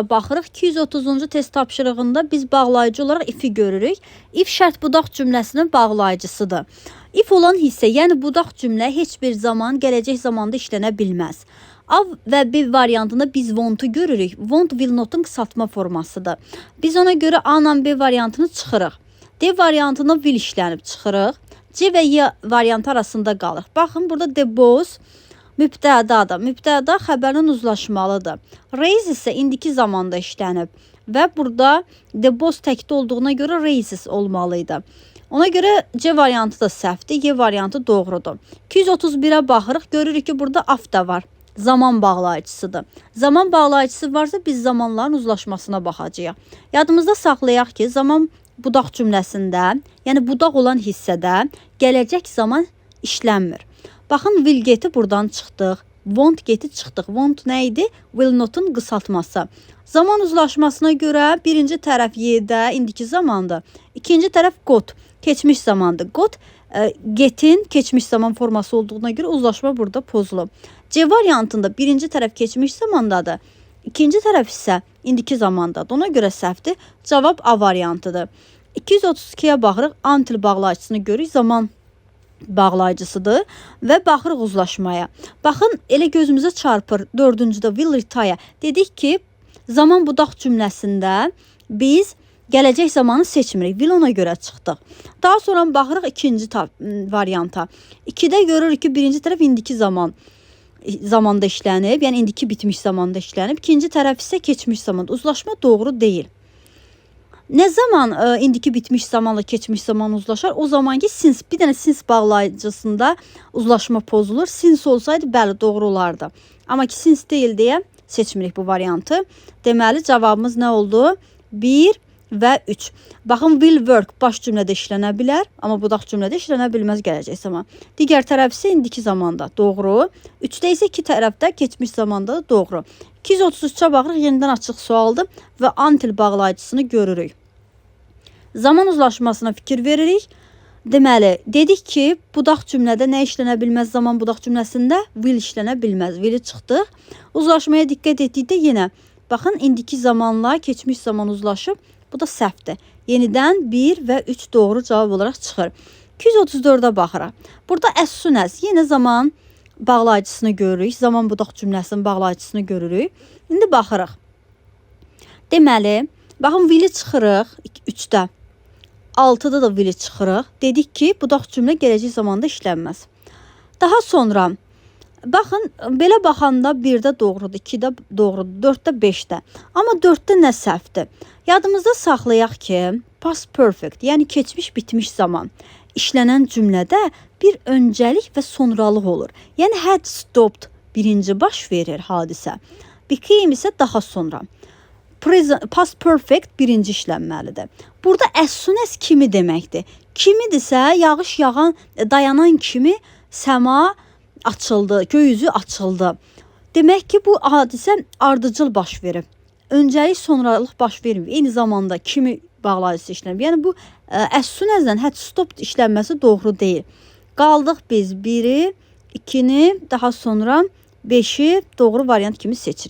Baxırıq 230-cu test tapşırığında biz bağlayıcı olaraq if-i görürük. If şərt budaq cümləsinin bağlayıcısıdır. If olan hissə, yəni budaq cümlə heç bir zaman gələcək zamanda işlənə bilməz. A və B variantında biz want-u görürük. Want will not-un qısaltma formasıdır. Biz ona görə A ilə B variantını çıxırıq. D variantında will işlənib çıxırıq. C və Y variantı arasında qalır. Baxın, burada the boss mübtədadır. Mübtəda xəbərin uzlaşmalıdır. Raise isə indiki zamanda işlənib və burada the boss təkdə olduğuna görə raises olmalıydı. Ona görə C variantı da səhvdir, Y variantı doğrudur. 231-ə baxırıq, görürük ki, burada af da var. Zaman bağlayıcısıdır. Zaman bağlayıcısı varsa biz zamanların uzlaşmasına baxacağıq. Yadımızda saxlayaq ki, zaman budaq cümləsində, yəni budaq olan hissədə gələcək zaman işlənmir. Baxın, will get'i buradan çıxdıq, want get'i çıxdıq. Want nə idi? Will not-un qısaltması. Zaman uzlaşmasına görə birinci tərəf Y-də, indiki zamandır. İkinci tərəf got, keçmiş zamandır. Got, get'in keçmiş zaman forması olduğuna görə uzlaşma burada pozulub. C variantında birinci tərəf keçmiş zamandadır. İkinci tərəf isə indiki zamandadır. Ona görə səhvdir. Cavab A variantıdır. 232-yə baxırıq, until bağlayıcısını görürük, zaman bağlayıcısıdır və baxırıq uzlaşmaya. Baxın, elə gözümüzə çarpır. Dördüncüdə will retire. Dedik ki, zaman budaq cümləsində biz gələcək zamanı seçmirik. Will ona görə çıxdıq. Daha sonra baxırıq ikinci varianta. 2-də görürük ki, birinci tərəf indiki zamanda işlənib, yəni indiki bitmiş zamanda işlənib. İkinci tərəf isə keçmiş zamanda. Uzlaşma doğru deyil. Ne zaman indiki bitmiş zamanla keçmiş zaman uzlaşar? O zaman ki since, bir dənə since bağlayıcısında uzlaşma pozulur. Since olsaydı bəli doğru olardı. Amma ki since deyil deyə seçmirik bu variantı. Deməli cavabımız nə oldu? 1 və 3. Baxın, will work baş cümlədə işlənə bilər, amma budaq cümlədə işlənə bilməz gələcək zaman. Digər tərəf isə indiki zamanda doğru. 3-də isə iki tərəfdə keçmiş zamanda doğru. 233-ə baxırıq, yenidən açıq sualdır və until bağlayıcısını görürük. Zaman uzlaşmasına fikir veririk. Deməli, dedik ki, budaq cümlədə nə işlənə bilməz zaman budaq cümləsində? Will işlənə bilməz. Will'i çıxdıq. Uzlaşmaya diqqət etdikdə yenə, baxın, indiki zamanla keçmiş zaman uzlaşıb. Bu da səhvdir. Yenidən 1 və 3 doğru cavab olaraq çıxır. 234-ə baxırıq. Burada as soon as, yenə zaman bağlayıcısını görürük. Zaman budaq cümləsinin bağlayıcısını görürük. İndi baxırıq. Deməli, baxın, will'i çıxırıq 3-də. 6-da da will'i çıxırıq. Dedik ki, budaq cümlə gələcək zamanda işlənməz. Daha sonra, baxın, belə baxanda 1-də doğrudur, 2-də doğrudur, 4-də 5-də. Amma 4-də nə səhvdir? Yadımızda saxlayaq ki, past perfect, yəni keçmiş bitmiş zaman işlənən cümlədə bir öncəlik və sonralıq olur. Yəni had stopped birinci baş verir hadisə. Became isə daha sonra. Past perfect birinci işlənməlidir. Burada as soon as kimi deməkdir. Kimidirsə yağış yağan, dayanan kimi səma açıldı, göy üzü açıldı. Demək ki, bu hadisə ardıcıl baş verib. Öncəlik sonralıq baş vermir. Eyni zamanda kimi bağlayıcısı işlənir. Yəni bu as soon as-dən had stopped işlənməsi doğru deyil. Qaldıq biz 1-i, 2-ni, daha sonra 5-i doğru variant kimi seçirik.